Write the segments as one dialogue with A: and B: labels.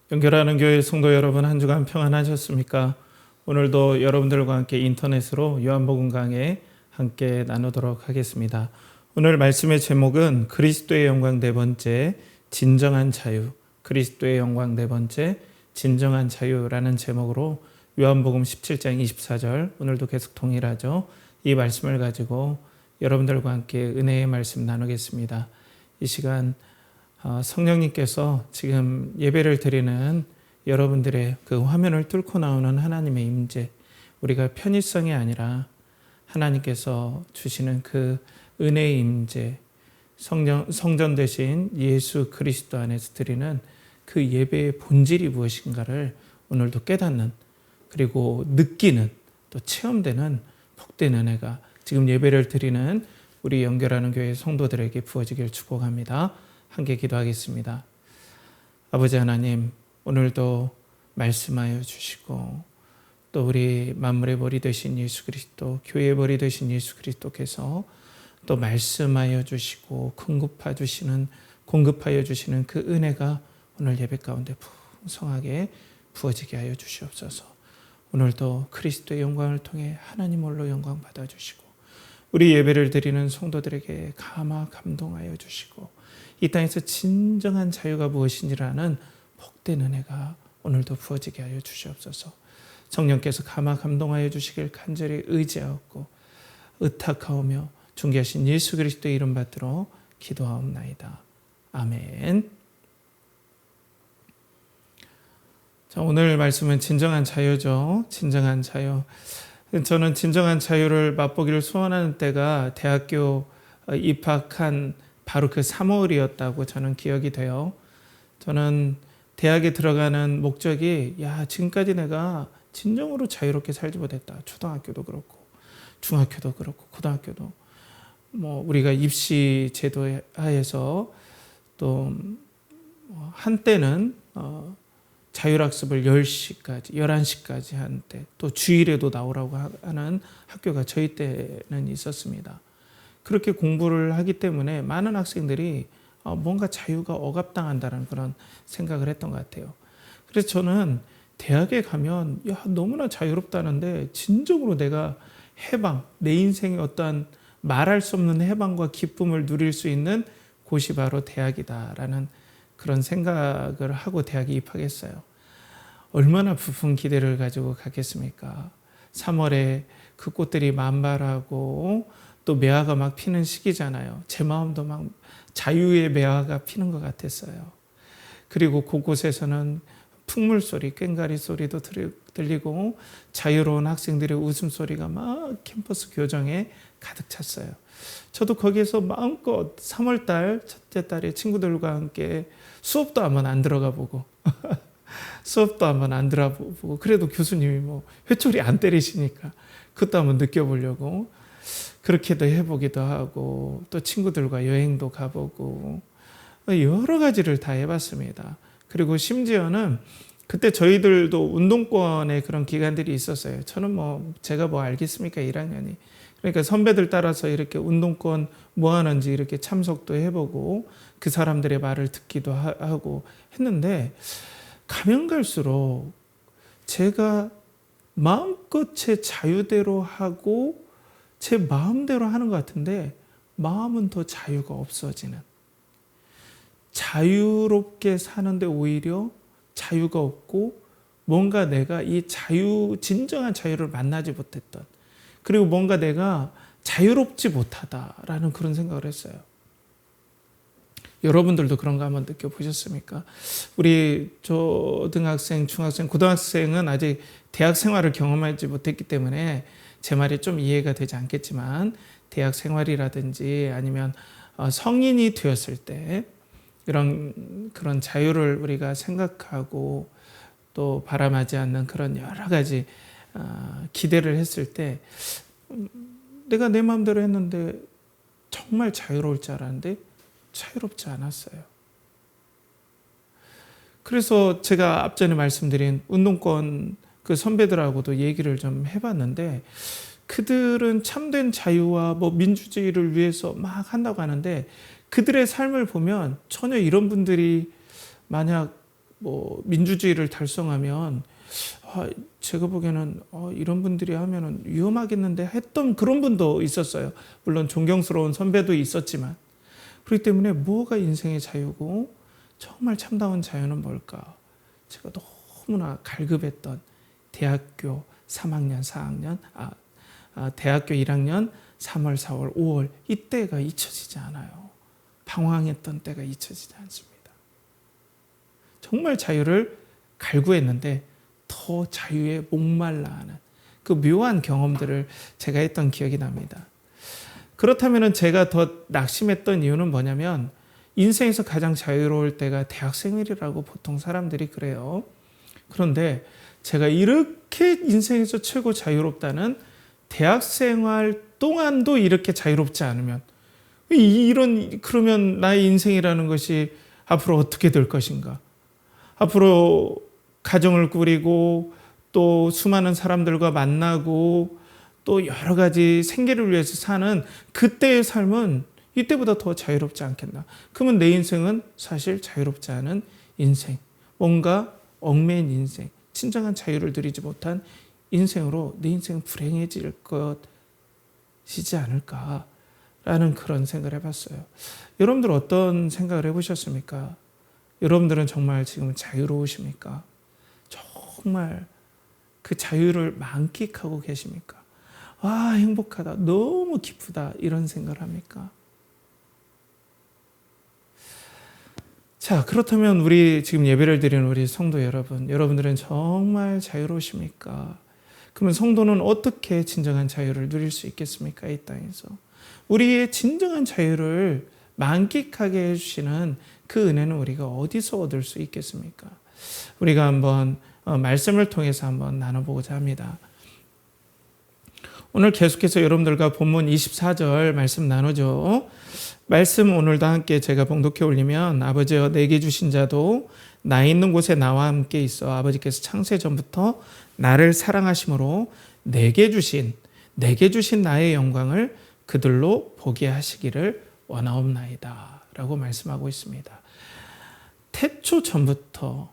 A: 연결하는 교회 성도 여러분, 한 주간 평안하셨습니까? 오늘도 여러분들과 함께 인터넷으로 요한복음 강해 함께 나누도록 하겠습니다. 오늘 말씀의 제목은 그리스도의 영광 네 번째 진정한 자유, 그리스도의 영광 네 번째 진정한 자유라는 제목으로 요한복음 17장 24절, 오늘도 계속 동일하죠. 이 말씀을 가지고 여러분들과 함께 은혜의 말씀 나누겠습니다. 이 시간 성령님께서 지금 예배를 드리는 여러분들의 그 화면을 뚫고 나오는 하나님의 임재, 우리가 편의성이 아니라 하나님께서 주시는 그 은혜의 임재, 성전 되신 예수 그리스도 안에서 드리는 그 예배의 본질이 무엇인가를 오늘도 깨닫는, 그리고 느끼는, 또 체험되는 복된 은혜가 지금 예배를 드리는 우리 연결하는 교회 성도들에게 부어지길 축복합니다. 함께 기도하겠습니다. 아버지 하나님, 오늘도 말씀하여 주시고 또 우리 만물의 머리 되신 예수 그리스도, 교회의 머리 되신 예수 그리스도께서 또 말씀하여 주시고 공급하여 주시는 그 은혜가 오늘 예배 가운데 풍성하게 부어지게 하여 주시옵소서. 오늘도 그리스도의 영광을 통해 하나님 홀로 영광 받아주시고 우리 예배를 드리는 성도들에게 감동하여 주시고 이 땅에서 진정한 자유가 무엇인지를 아는 복된 은혜가 오늘도 부어지게 하여 주시옵소서. 성령께서 감동하여 주시길 간절히 의지하옵고 의탁하오며 존귀하신 예수 그리스도의 이름 받들어 기도하옵나이다. 아멘. 자, 오늘 말씀은 진정한 자유죠. 진정한 자유. 저는 진정한 자유를 맛보기를 소원하는 때가 대학교 입학한 바로 그 3월이었다고 저는 기억이 돼요. 저는 대학에 들어가는 목적이 지금까지 내가 진정으로 자유롭게 살지 못했다. 초등학교도 그렇고 중학교도 그렇고 고등학교도 우리가 입시 제도 하에서 또 한때는 자율학습을 10시까지 11시까지 한때 또 주일에도 나오라고 하는 학교가 저희 때는 있었습니다. 그렇게 공부를 하기 때문에 많은 학생들이 뭔가 자유가 억압당한다는 그런 생각을 했던 것 같아요. 그래서 저는 대학에 가면 너무나 자유롭다는데 진정으로 내가 해방, 내 인생의 어떠한 말할 수 없는 해방과 기쁨을 누릴 수 있는 곳이 바로 대학이다라는 그런 생각을 하고 대학에 입학했어요. 얼마나 부푼 기대를 가지고 갔겠습니까? 3월에 그 꽃들이 만발하고 또 매화가 막 피는 시기잖아요. 제 마음도 막 자유의 매화가 피는 것 같았어요. 그리고 곳곳에서는 풍물 소리, 꽹과리 소리도 들리고 자유로운 학생들의 웃음소리가 막 캠퍼스 교정에 가득 찼어요. 저도 거기에서 마음껏 3월달 첫째 딸의 친구들과 함께 수업도 한번 안 들어가 보고 그래도 교수님이 회초리 안 때리시니까 그것도 한번 느껴보려고 그렇게도 해보기도 하고 또 친구들과 여행도 가보고 여러 가지를 다 해봤습니다. 그리고 심지어는 그때 저희들도 운동권의 그런 기간들이 있었어요. 저는 제가 알겠습니까? 1학년이. 그러니까 선배들 따라서 이렇게 운동권 뭐 하는지 이렇게 참석도 해보고 그 사람들의 말을 듣기도 하고 했는데 가면 갈수록 제가 마음껏 제 자유대로 하고 제 마음대로 하는 것 같은데 마음은 더 자유가 없어지는, 자유롭게 사는데 오히려 자유가 없고 뭔가 내가 이 진정한 자유를 만나지 못했던, 그리고 뭔가 내가 자유롭지 못하다라는 그런 생각을 했어요. 여러분들도 그런 거 한번 느껴보셨습니까? 우리 초등학생, 중학생, 고등학생은 아직 대학 생활을 경험하지 못했기 때문에 제 말이 좀 이해가 되지 않겠지만 대학 생활이라든지 아니면 성인이 되었을 때 그런 자유를 우리가 생각하고 또 바람하지 않는 그런 여러 가지 기대를 했을 때 내가 내 마음대로 했는데 정말 자유로울 줄 알았는데 자유롭지 않았어요. 그래서 제가 앞전에 말씀드린 운동권 그 선배들하고도 얘기를 좀 해봤는데 그들은 참된 자유와 뭐 민주주의를 위해서 막 한다고 하는데 그들의 삶을 보면 전혀 이런 분들이 만약 뭐 민주주의를 달성하면 제가 보기에는 이런 분들이 하면은 위험하겠는데 했던 그런 분도 있었어요. 물론 존경스러운 선배도 있었지만. 그렇기 때문에 뭐가 인생의 자유고 정말 참다운 자유는 뭘까? 제가 너무나 갈급했던 대학교 3학년, 4학년, 대학교 1학년 3월, 4월, 5월 이때가 잊혀지지 않아요. 방황했던 때가 잊혀지지 않습니다. 정말 자유를 갈구했는데 더 자유에 목말라 하는 그 묘한 경험들을 제가 했던 기억이 납니다. 그렇다면 제가 더 낙심했던 이유는 뭐냐면 인생에서 가장 자유로울 때가 대학생활이라고 보통 사람들이 그래요. 그런데 제가 이렇게 인생에서 최고 자유롭다는 대학생활 동안도 이렇게 자유롭지 않으면 그러면 나의 인생이라는 것이 앞으로 어떻게 될 것인가? 앞으로 가정을 꾸리고 또 수많은 사람들과 만나고 또 여러 가지 생계를 위해서 사는 그때의 삶은 이때보다 더 자유롭지 않겠나? 그러면 내 인생은 사실 자유롭지 않은 인생, 뭔가 얽매인 인생, 진정한 자유를 누리지 못한 인생으로 내 인생은 불행해질 것이지 않을까라는 그런 생각을 해봤어요. 여러분들 어떤 생각을 해보셨습니까? 여러분들은 정말 지금 자유로우십니까? 정말 그 자유를 만끽하고 계십니까? 행복하다, 너무 기쁘다 이런 생각을 합니까? 자, 그렇다면 우리 지금 예배를 드리는 우리 성도 여러분, 여러분들은 정말 자유로우십니까? 그러면 성도는 어떻게 진정한 자유를 누릴 수 있겠습니까? 이 땅에서 우리의 진정한 자유를 만끽하게 해주시는 그 은혜는 우리가 어디서 얻을 수 있겠습니까? 우리가 한번 말씀을 통해서 한번 나눠보고자 합니다. 오늘 계속해서 여러분들과 본문 24절 말씀 나누죠. 말씀 오늘도 함께 제가 봉독해 올리면 아버지여 내게 주신 자도 나 있는 곳에 나와 함께 있어 아버지께서 창세 전부터 나를 사랑하심으로 내게 주신 나의 영광을 그들로 보게 하시기를 원하옵나이다 라고 말씀하고 있습니다. 태초 전부터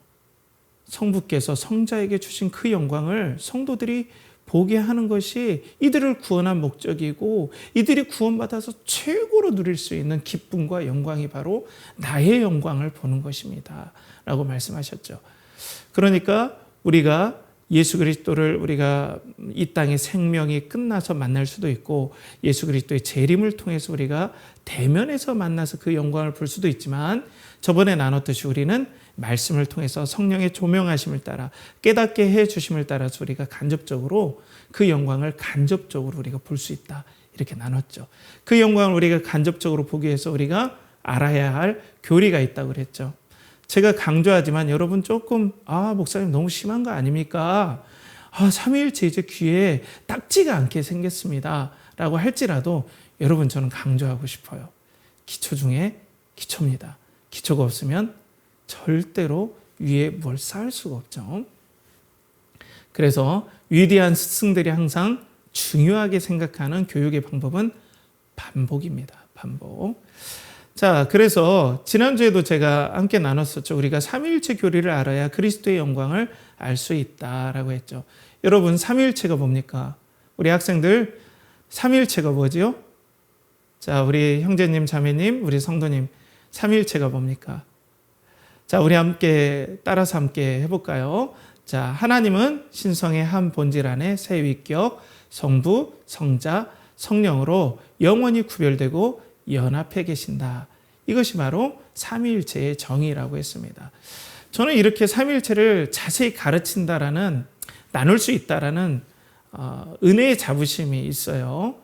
A: 성부께서 성자에게 주신 그 영광을 성도들이 보게 하는 것이 이들을 구원한 목적이고 이들이 구원받아서 최고로 누릴 수 있는 기쁨과 영광이 바로 나의 영광을 보는 것입니다 라고 말씀하셨죠. 그러니까 우리가 예수 그리스도를 우리가 이 땅의 생명이 끝나서 만날 수도 있고 예수 그리스도의 재림을 통해서 우리가 대면에서 만나서 그 영광을 볼 수도 있지만 저번에 나눴듯이 우리는 말씀을 통해서 성령의 조명하심을 따라 깨닫게 해주심을 따라서 우리가 간접적으로 그 영광을 간접적으로 우리가 볼 수 있다 이렇게 나눴죠. 그 영광을 우리가 간접적으로 보기 위해서 우리가 알아야 할 교리가 있다고 그랬죠. 제가 강조하지만 여러분 조금 목사님 너무 심한 거 아닙니까? 삼위일체 이제 귀에 딱지가 않게 생겼습니다 라고 할지라도 여러분 저는 강조하고 싶어요. 기초 중에 기초입니다. 기초가 없으면 절대로 위에 뭘 쌓을 수가 없죠. 그래서 위대한 스승들이 항상 중요하게 생각하는 교육의 방법은 반복입니다. 반복. 자, 그래서 지난주에도 제가 함께 나눴었죠. 우리가 삼위일체 교리를 알아야 그리스도의 영광을 알 수 있다라고 했죠. 여러분, 삼위일체가 뭡니까? 우리 학생들, 삼위일체가 뭐지요? 자, 우리 형제님, 자매님, 우리 성도님, 삼위일체가 뭡니까? 자, 우리 함께 따라서 함께 해볼까요? 자, 하나님은 신성의 한 본질 안에 세 위격, 성부, 성자, 성령으로 영원히 구별되고 연합해 계신다. 이것이 바로 삼위일체의 정의라고 했습니다. 저는 이렇게 삼위일체를 자세히 가르친다라는, 나눌 수 있다라는 은혜의 자부심이 있어요.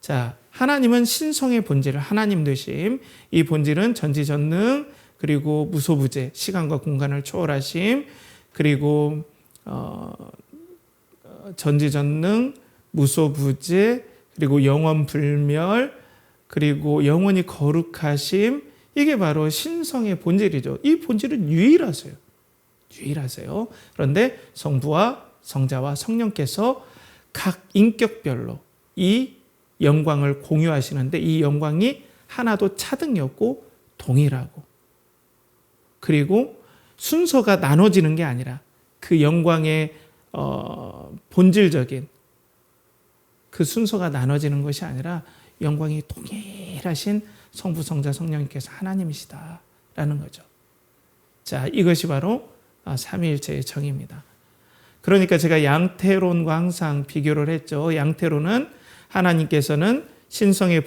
A: 자, 하나님은 신성의 본질을 하나님 되심, 이 본질은 전지전능, 그리고 무소부재, 시간과 공간을 초월하심, 그리고 전지전능, 무소부재, 그리고 영원불멸, 그리고 영원히 거룩하심, 이게 바로 신성의 본질이죠. 이 본질은 유일하세요. 그런데 성부와 성자와 성령께서 각 인격별로 이 영광을 공유하시는데 이 영광이 하나도 차등이 없고 동일하고 그리고 순서가 나눠지는 게 아니라 그 영광의 본질적인 그 순서가 나눠지는 것이 아니라 영광이 동일하신 성부, 성자, 성령님께서 하나님이시다라는 거죠. 자, 이것이 바로 삼위일체의 정의입니다. 그러니까 제가 양태론과 항상 비교를 했죠. 양태론은 하나님께서는 신성의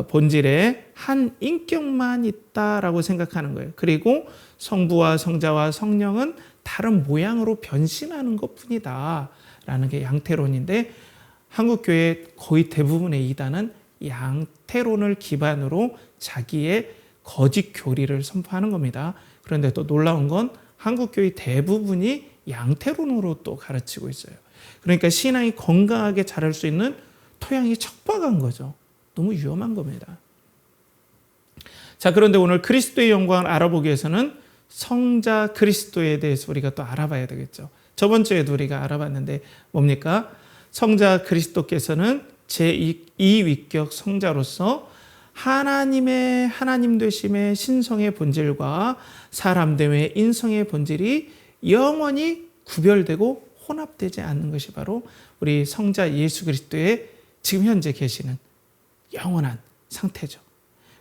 A: 본질에 한 인격만 있다라고 생각하는 거예요. 그리고 성부와 성자와 성령은 다른 모양으로 변신하는 것뿐이다라는 게 양태론인데 한국교회 거의 대부분의 이단은 양태론을 기반으로 자기의 거짓 교리를 선포하는 겁니다. 그런데 또 놀라운 건 한국교회 대부분이 양태론으로 또 가르치고 있어요. 그러니까 신앙이 건강하게 자랄 수 있는 토양이 척박한 거죠. 너무 위험한 겁니다. 자, 그런데 오늘 그리스도의 영광을 알아보기 위해서는 성자 그리스도에 대해서 우리가 또 알아봐야 되겠죠. 저번 주에도 우리가 알아봤는데 뭡니까? 성자 그리스도께서는 제2위격 성자로서 하나님의 하나님 되심의 신성의 본질과 사람됨의 인성의 본질이 영원히 구별되고 혼합되지 않는 것이 바로 우리 성자 예수 그리스도의 지금 현재 계시는 영원한 상태죠.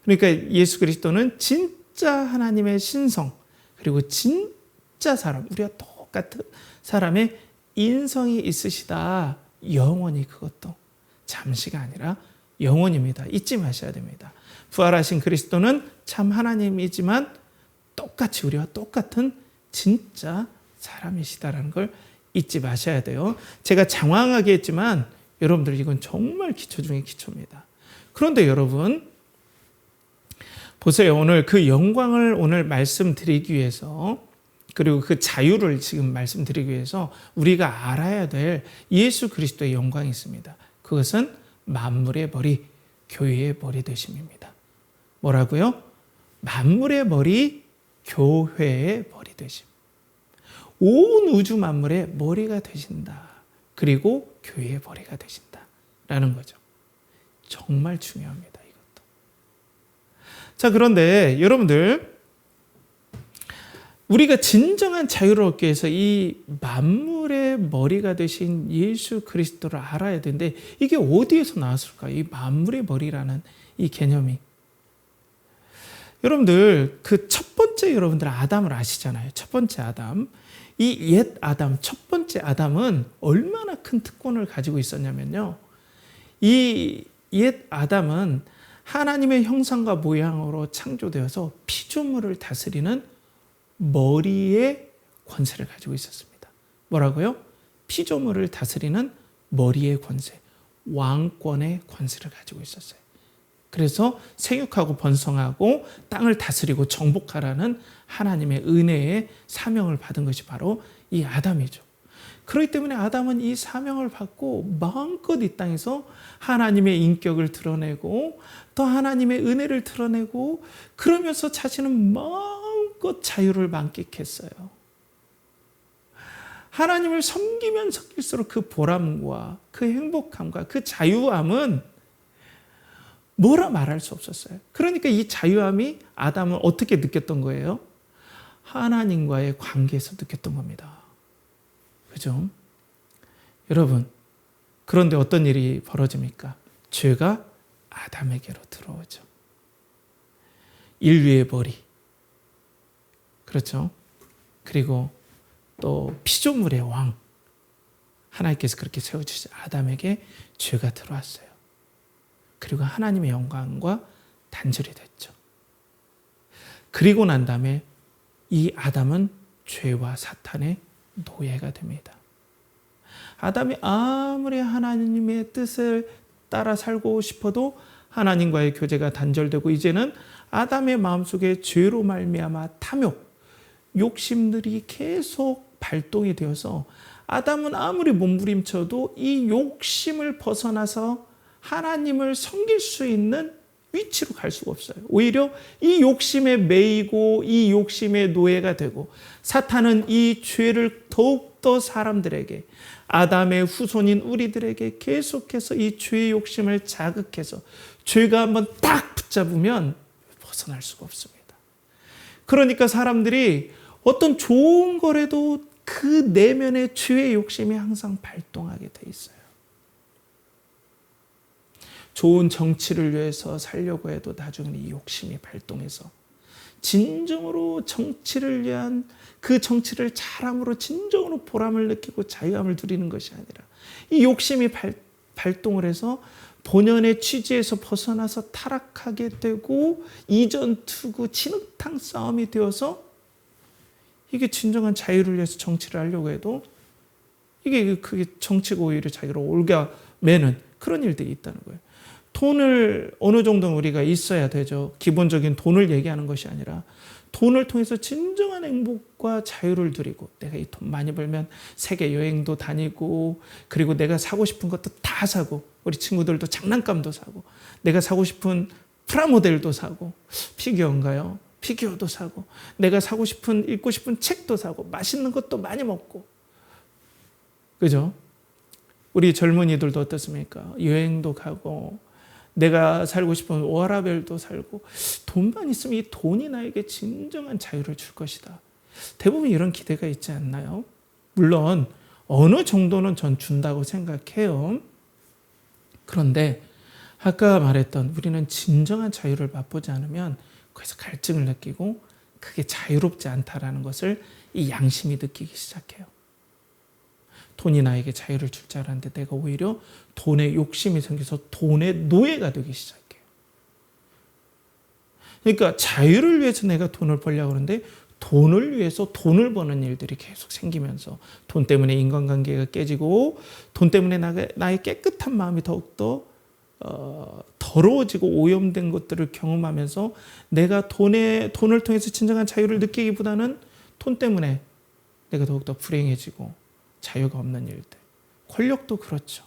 A: 그러니까 예수 그리스도는 진짜 하나님의 신성 그리고 진짜 사람, 우리와 똑같은 사람의 인성이 있으시다. 영원히 그것도 잠시가 아니라 영원입니다. 잊지 마셔야 됩니다. 부활하신 그리스도는 참 하나님이지만 똑같이 우리와 똑같은 진짜 사람이시다라는 걸 잊지 마셔야 돼요. 제가 장황하게 했지만 여러분들 이건 정말 기초 중에 기초입니다. 그런데 여러분 보세요. 오늘 그 영광을 오늘 말씀드리기 위해서 그리고 그 자유를 지금 말씀드리기 위해서 우리가 알아야 될 예수 그리스도의 영광이 있습니다. 그것은 만물의 머리, 교회의 머리 되심입니다. 뭐라고요? 만물의 머리, 교회의 머리 되심. 온 우주 만물의 머리가 되신다. 그리고 교회의 머리가 되신다. 라는 거죠. 정말 중요합니다. 이것도. 자, 그런데 여러분들 우리가 진정한 자유를 얻기 위해서 이 만물의 머리가 되신 예수 그리스도를 알아야 되는데 이게 어디에서 나왔을까요? 이 만물의 머리라는 이 개념이. 여러분들 그 첫 번째 여러분들 아담을 아시잖아요. 첫 번째 아담. 이 옛 아담, 첫 번째 아담은 얼마나 큰 특권을 가지고 있었냐면요. 이 옛 아담은 하나님의 형상과 모양으로 창조되어서 피조물을 다스리는 머리의 권세를 가지고 있었습니다. 뭐라고요? 피조물을 다스리는 머리의 권세, 왕권의 권세를 가지고 있었어요. 그래서 생육하고 번성하고 땅을 다스리고 정복하라는 하나님의 은혜의 사명을 받은 것이 바로 이 아담이죠. 그렇기 때문에 아담은 이 사명을 받고 마음껏 이 땅에서 하나님의 인격을 드러내고 또 하나님의 은혜를 드러내고 그러면서 자신은 마음껏 자유를 만끽했어요. 하나님을 섬기면 섬길수록 그 보람과 그 행복함과 그 자유함은 뭐라 말할 수 없었어요. 그러니까 이 자유함이 아담은 어떻게 느꼈던 거예요? 하나님과의 관계에서 느꼈던 겁니다. 그죠? 여러분, 그런데 어떤 일이 벌어집니까? 죄가 아담에게로 들어오죠. 인류의 머리. 그렇죠? 그리고 또 피조물의 왕. 하나님께서 그렇게 세워주신 아담에게 죄가 들어왔어요. 그리고 하나님의 영광과 단절이 됐죠. 그리고 난 다음에 이 아담은 죄와 사탄의 노예가 됩니다. 아담이 아무리 하나님의 뜻을 따라 살고 싶어도 하나님과의 교제가 단절되고 이제는 아담의 마음속에 죄로 말미암아 탐욕, 욕심들이 계속 발동이 되어서 아담은 아무리 몸부림쳐도 이 욕심을 벗어나서 하나님을 섬길 수 있는 위치로 갈 수가 없어요. 오히려 이 욕심에 매이고 이 욕심의 노예가 되고 사탄은 이 죄를 더욱 더욱더 사람들에게, 아담의 후손인 우리들에게 계속해서 이 죄의 욕심을 자극해서 죄가 한번 딱 붙잡으면 벗어날 수가 없습니다. 그러니까 사람들이 어떤 좋은 거라도 그 내면의 죄의 욕심이 항상 발동하게 돼 있어요. 좋은 정치를 위해서 살려고 해도 나중에는 이 욕심이 발동해서 진정으로 정치를 위한 그 정치를 잘함으로 진정으로 보람을 느끼고 자유함을 누리는 것이 아니라 이 욕심이 발동을 해서 본연의 취지에서 벗어나서 타락하게 되고 이전 투구 진흙탕 싸움이 되어서 이게 진정한 자유를 위해서 정치를 하려고 해도 이게 그게 정치가 오히려 자기를 올가매는 그런 일들이 있다는 거예요. 돈을 어느 정도 우리가 있어야 되죠. 기본적인 돈을 얘기하는 것이 아니라 돈을 통해서 진정한 행복과 자유를 누리고 내가 이 돈 많이 벌면 세계 여행도 다니고 그리고 내가 사고 싶은 것도 다 사고 우리 친구들도 장난감도 사고 내가 사고 싶은 프라모델도 사고 피규어인가요? 피규어도 사고 내가 사고 싶은 읽고 싶은 책도 사고 맛있는 것도 많이 먹고 그죠? 우리 젊은이들도 어떻습니까? 여행도 가고 내가 살고 싶은 워라벨도 살고 돈만 있으면 이 돈이 나에게 진정한 자유를 줄 것이다. 대부분 이런 기대가 있지 않나요? 물론 어느 정도는 전 준다고 생각해요. 그런데 아까 말했던 우리는 진정한 자유를 맛보지 않으면 거기서 갈증을 느끼고 그게 자유롭지 않다라는 것을 이 양심이 느끼기 시작해요. 돈이 나에게 자유를 줄 줄 알았는데 내가 오히려 돈에 욕심이 생겨서 돈의 노예가 되기 시작해요. 그러니까 자유를 위해서 내가 돈을 벌려고 하는데 돈을 위해서 돈을 버는 일들이 계속 생기면서 돈 때문에 인간관계가 깨지고 돈 때문에 나의 깨끗한 마음이 더욱더 더러워지고 오염된 것들을 경험하면서 내가 돈을 통해서 진정한 자유를 느끼기보다는 돈 때문에 내가 더욱더 불행해지고 자유가 없는 일들. 권력도 그렇죠.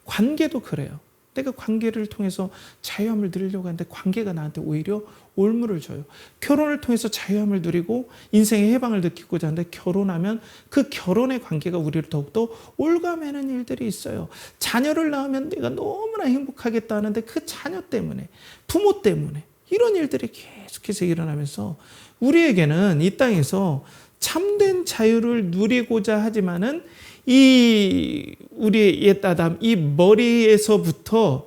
A: 관계도 그래요. 내가 관계를 통해서 자유함을 누리려고 하는데 관계가 나한테 오히려 올무를 줘요. 결혼을 통해서 자유함을 누리고 인생의 해방을 느끼고자 하는데 결혼하면 그 결혼의 관계가 우리를 더욱더 올가매는 일들이 있어요. 자녀를 낳으면 내가 너무나 행복하겠다 하는데 그 자녀 때문에 부모 때문에 이런 일들이 계속해서 일어나면서 우리에게는 이 땅에서 참된 자유를 누리고자 하지만은 우리의 옛 아담, 이 머리에서부터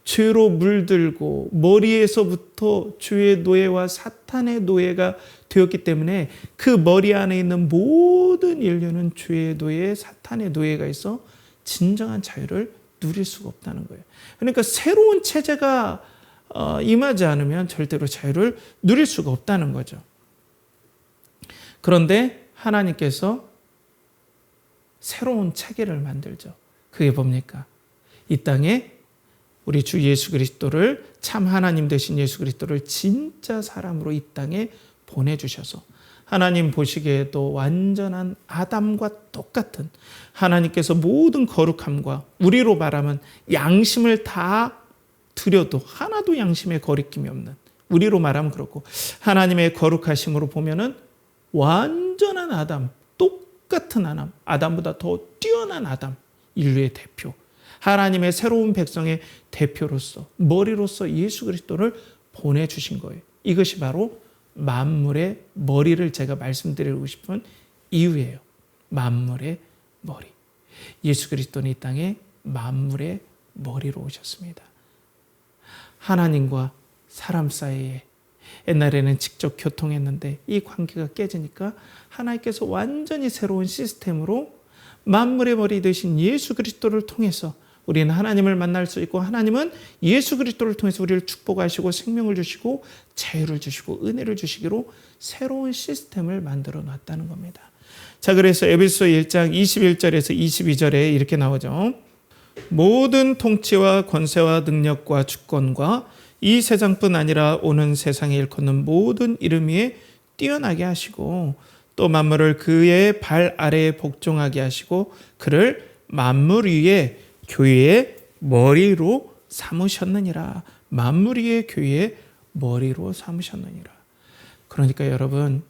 A: 죄로 물들고 머리에서부터 죄의 노예와 사탄의 노예가 되었기 때문에 그 머리 안에 있는 모든 인류는 죄의 노예, 사탄의 노예가 있어 진정한 자유를 누릴 수가 없다는 거예요. 그러니까 새로운 체제가 임하지 않으면 절대로 자유를 누릴 수가 없다는 거죠. 그런데 하나님께서 새로운 체계를 만들죠. 그게 뭡니까? 이 땅에 우리 주 예수 그리스도를 참 하나님 되신 예수 그리스도를 진짜 사람으로 이 땅에 보내주셔서 하나님 보시기에도 완전한 아담과 똑같은 하나님께서 모든 거룩함과 우리로 말하면 양심을 다 드려도 하나도 양심에 거리낌이 없는 우리로 말하면 그렇고 하나님의 거룩하심으로 보면은 완전한 아담, 똑같은 아담보다 더 뛰어난 아담, 인류의 대표, 하나님의 새로운 백성의 대표로서, 머리로서 예수 그리스도를 보내주신 거예요. 이것이 바로 만물의 머리를 제가 말씀드리고 싶은 이유예요. 만물의 머리. 예수 그리스도는 이 땅에 만물의 머리로 오셨습니다. 하나님과 사람 사이에 옛날에는 직접 교통했는데 이 관계가 깨지니까 하나님께서 완전히 새로운 시스템으로 만물의 머리 되신 예수 그리스도를 통해서 우리는 하나님을 만날 수 있고 하나님은 예수 그리스도를 통해서 우리를 축복하시고 생명을 주시고 자유를 주시고 은혜를 주시기로 새로운 시스템을 만들어 놨다는 겁니다. 자, 그래서 에베소 1장 21절에서 22절에 이렇게 나오죠. 모든 통치와 권세와 능력과 주권과 이 세상뿐 아니라 오는 세상에 일컫는 모든 이름 위에 뛰어나게 하시고 또 만물을 그의 발 아래에 복종하게 하시고 그를 만물 위에 교회의 머리로 삼으셨느니라. 만물 위에 교회의 머리로 삼으셨느니라. 그러니까 여러분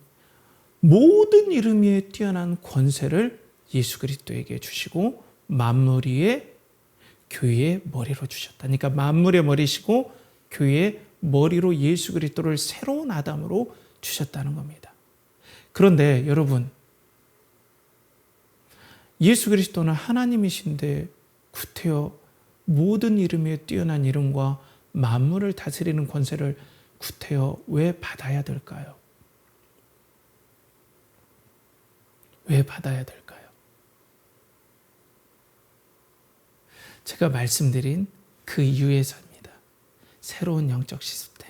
A: 모든 이름 위에 뛰어난 권세를 예수 그리스도에게 주시고 만물 위에 교회의 머리로 주셨다. 그러니까 만물의 머리시고 교회의 머리로 예수 그리스도를 새로운 아담으로 주셨다는 겁니다. 그런데 여러분, 예수 그리스도는 하나님이신데 구태여 모든 이름 위에 뛰어난 이름과 만물을 다스리는 권세를 구태여 왜 받아야 될까요? 왜 받아야 될까요? 제가 말씀드린 그 이유에서입니다. 새로운 영적 시스템.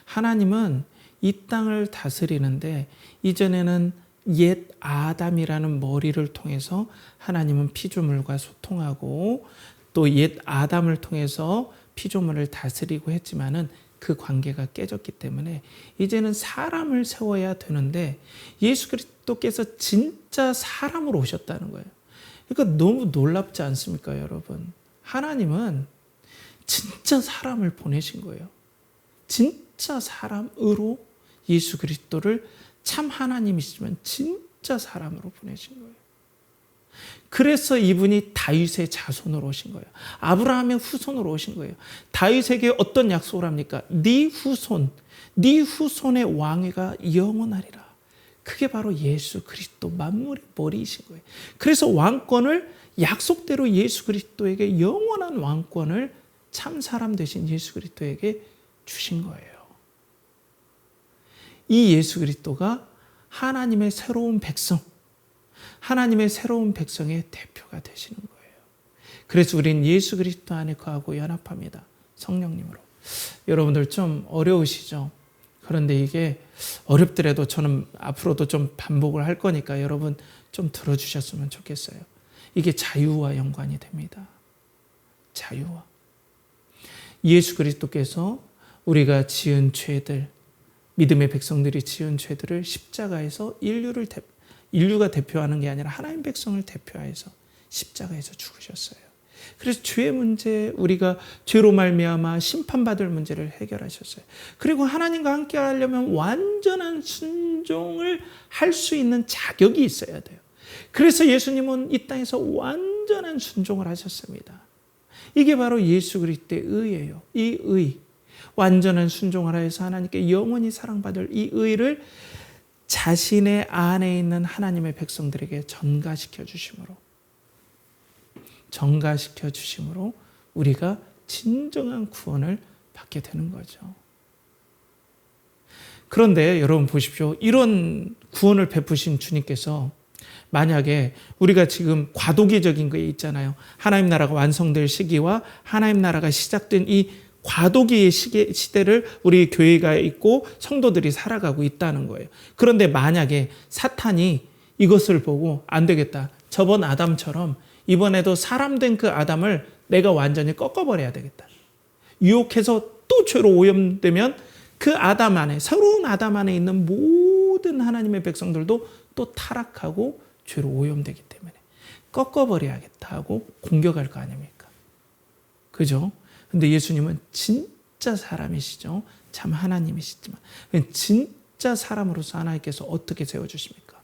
A: 하나님은 이 땅을 다스리는데 이전에는 옛 아담이라는 머리를 통해서 하나님은 피조물과 소통하고 또 옛 아담을 통해서 피조물을 다스리고 했지만은 그 관계가 깨졌기 때문에 이제는 사람을 세워야 되는데 예수 그리스도께서 진짜 사람으로 오셨다는 거예요. 그러니까 너무 놀랍지 않습니까, 여러분? 하나님은 진짜 사람을 보내신 거예요. 진짜 사람으로 예수 그리스도를 참 하나님이시지만 진짜 사람으로 보내신 거예요. 그래서 이분이 다윗의 자손으로 오신 거예요. 아브라함의 후손으로 오신 거예요. 다윗에게 어떤 약속을 합니까? 네 후손의 왕위가 영원하리라. 그게 바로 예수 그리스도 만물의 머리이신 거예요. 그래서 왕권을 약속대로 예수 그리스도에게 영원한 왕권을 참 사람 되신 예수 그리스도에게 주신 거예요. 이 예수 그리스도가 하나님의 새로운 백성, 하나님의 새로운 백성의 대표가 되시는 거예요. 그래서 우리는 예수 그리스도 안에 거하고 연합합니다. 성령님으로. 여러분들 좀 어려우시죠? 그런데 이게 어렵더라도 저는 앞으로도 좀 반복을 할 거니까 여러분 좀 들어주셨으면 좋겠어요. 이게 자유와 연관이 됩니다. 자유와. 예수 그리스도께서 우리가 지은 죄들, 믿음의 백성들이 지은 죄들을 십자가에서 인류가 대표하는 게 아니라 하나님 백성을 대표해서 십자가에서 죽으셨어요. 그래서 죄의 문제, 우리가 죄로 말미암아 심판받을 문제를 해결하셨어요. 그리고 하나님과 함께 하려면 완전한 순종을 할 수 있는 자격이 있어야 돼요. 그래서 예수님은 이 땅에서 완전한 순종을 하셨습니다. 이게 바로 예수 그리스도의 의예요. 이 의, 완전한 순종을 하여서 하나님께 영원히 사랑받을 이 의를 자신의 안에 있는 하나님의 백성들에게 전가시켜 주심으로 우리가 진정한 구원을 받게 되는 거죠. 그런데 여러분 보십시오. 이런 구원을 베푸신 주님께서 만약에 우리가 지금 과도기적인 게 있잖아요. 하나님 나라가 완성될 시기와 하나님 나라가 시작된 이 과도기의 시대를 우리 교회가 있고 성도들이 살아가고 있다는 거예요. 그런데 만약에 사탄이 이것을 보고 안 되겠다. 저번 아담처럼 이번에도 사람 된 그 아담을 내가 완전히 꺾어버려야 되겠다. 유혹해서 또 죄로 오염되면 그 아담 안에, 새로운 아담 안에 있는 모든 하나님의 백성들도 또 타락하고 죄로 오염되기 때문에 꺾어버려야겠다 하고 공격할 거 아닙니까? 그죠? 근데 예수님은 진짜 사람이시죠. 참 하나님이시지만 진짜 사람으로서 하나님께서 어떻게 세워주십니까?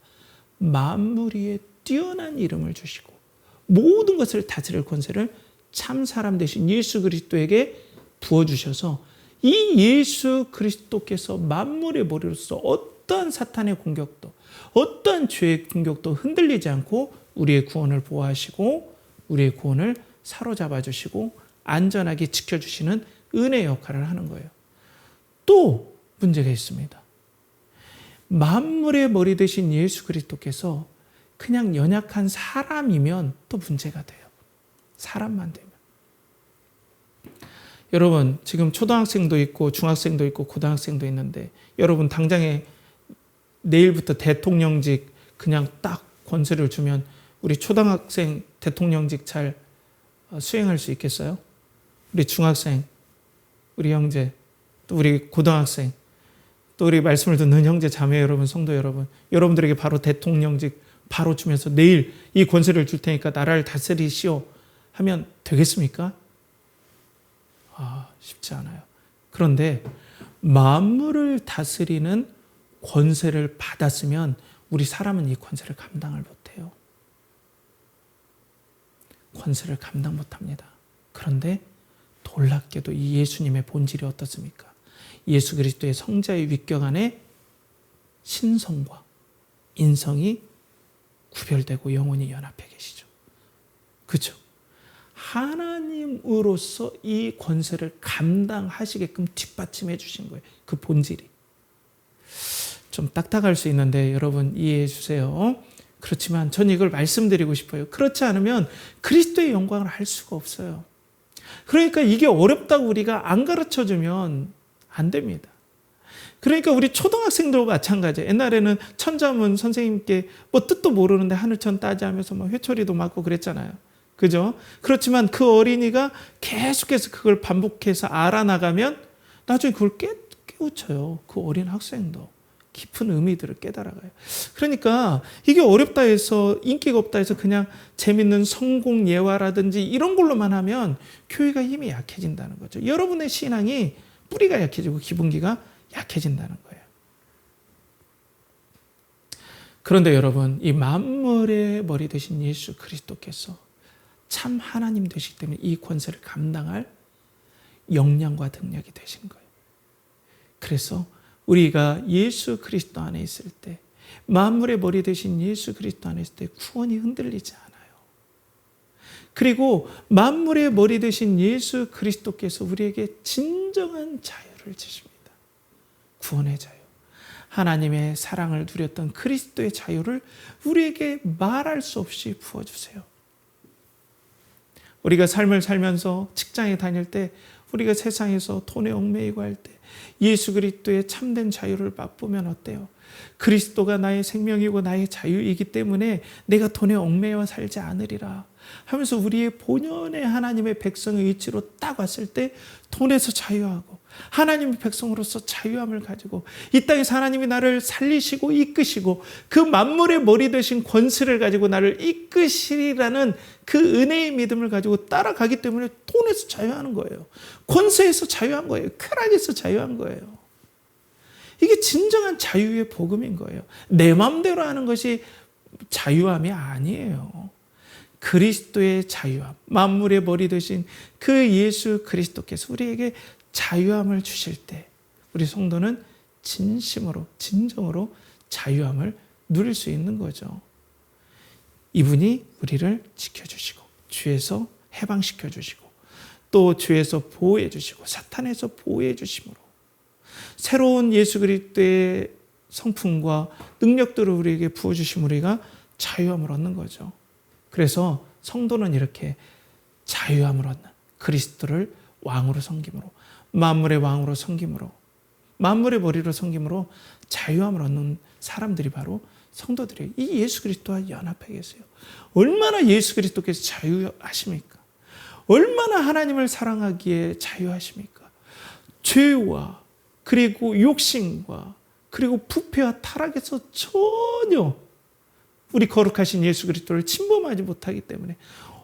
A: 만물 위에 뛰어난 이름을 주시고 모든 것을 다스릴 권세를 참 사람 되신 예수 그리스도에게 부어주셔서 이 예수 그리스도께서 만물의 머리로서 어떠한 사탄의 공격도 어떠한 죄의 공격도 흔들리지 않고 우리의 구원을 보호하시고 우리의 구원을 사로잡아 주시고 안전하게 지켜주시는 은혜의 역할을 하는 거예요. 또 문제가 있습니다. 만물의 머리 되신 예수 그리스도께서 그냥 연약한 사람이면 또 문제가 돼요. 사람만 되면. 여러분 지금 초등학생도 있고 중학생도 있고 고등학생도 있는데 여러분 당장에 내일부터 대통령직 그냥 딱 권세를 주면 우리 초등학생 대통령직 잘 수행할 수 있겠어요? 우리 중학생, 우리 형제, 또 우리 고등학생, 또 우리 말씀을 듣는 형제 자매 여러분, 성도 여러분, 여러분들에게 바로 대통령직 바로 주면서 내일 이 권세를 줄 테니까 나라를 다스리시오 하면 되겠습니까? 쉽지 않아요. 그런데 만물을 다스리는 권세를 받았으면 우리 사람은 이 권세를 감당을 못해요. 권세를 감당 못합니다. 그런데 놀랍게도 이 예수님의 본질이 어떻습니까? 예수 그리스도의 성자의 윗경 안에 신성과 인성이 구별되고 영원히 연합해 계시죠. 그렇죠? 하나님으로서 이 권세를 감당하시게끔 뒷받침해 주신 거예요. 그 본질이. 좀 딱딱할 수 있는데 여러분 이해해 주세요. 그렇지만 전 이걸 말씀드리고 싶어요. 그렇지 않으면 그리스도의 영광을 알 수가 없어요. 그러니까 이게 어렵다고 우리가 안 가르쳐주면 안 됩니다. 그러니까 우리 초등학생들도 마찬가지예요. 옛날에는 천자문 선생님께 뭐 뜻도 모르는데 하늘천 따지하면서 막 회초리도 맞고 그랬잖아요. 그죠? 그렇지만 그 어린이가 계속해서 그걸 반복해서 알아나가면 나중에 그걸 깨우쳐요. 그 어린 학생도. 깊은 의미들을 깨달아가요. 그러니까 이게 어렵다 해서 인기가 없다 해서 그냥 재밌는 성공 예화라든지 이런 걸로만 하면 교회가 힘이 약해진다는 거죠. 여러분의 신앙이 뿌리가 약해지고 기본기가 약해진다는 거예요. 그런데 여러분, 이 만물의 머리 되신 예수 그리스도께서 참 하나님 되시기 때문에 이 권세를 감당할 역량과 능력이 되신 거예요. 그래서 우리가 예수 그리스도 안에 있을 때, 만물의 머리 되신 예수 그리스도 안에 있을 때 구원이 흔들리지 않아요. 그리고 만물의 머리 되신 예수 그리스도께서 우리에게 진정한 자유를 주십니다. 구원의 자유. 하나님의 사랑을 누렸던 그리스도의 자유를 우리에게 말할 수 없이 부어주세요. 우리가 삶을 살면서 직장에 다닐 때, 우리가 세상에서 돈에 얽매이고 할 때 예수 그리스도의 참된 자유를 맛보면 어때요? 그리스도가 나의 생명이고 나의 자유이기 때문에 내가 돈에 얽매여 살지 않으리라 하면서 우리의 본연의 하나님의 백성의 위치로 딱 왔을 때 돈에서 자유하고 하나님의 백성으로서 자유함을 가지고 이 땅에서 하나님이 나를 살리시고 이끄시고 그 만물의 머리 되신 권세를 가지고 나를 이끄시리라는 그 은혜의 믿음을 가지고 따라가기 때문에 돈에서 자유하는 거예요. 권세에서 자유한 거예요. 쾌락에서 자유한 거예요. 이게 진정한 자유의 복음인 거예요. 내 마음대로 하는 것이 자유함이 아니에요. 그리스도의 자유함, 만물의 머리 되신 그 예수 그리스도께서 우리에게 자유함을 주실 때 우리 성도는 진심으로 진정으로 자유함을 누릴 수 있는 거죠. 이분이 우리를 지켜주시고 주에서 해방시켜 주시고 또 주에서 보호해 주시고 사탄에서 보호해 주심으로 새로운 예수 그리스도의 성품과 능력들을 우리에게 부어주심으로 우리가 자유함을 얻는 거죠. 그래서 성도는 이렇게 자유함을 얻는 그리스도를 왕으로 섬김으로 만물의 왕으로 섬김으로 만물의 머리로 섬김으로 자유함을 얻는 사람들이 바로 성도들이에요. 이 예수 그리스도와 연합해 계세요. 얼마나 예수 그리스도께서 자유하십니까? 얼마나 하나님을 사랑하기에 자유하십니까? 죄와 그리고 욕심과 그리고 부패와 타락에서 전혀 우리 거룩하신 예수 그리스도를 침범하지 못하기 때문에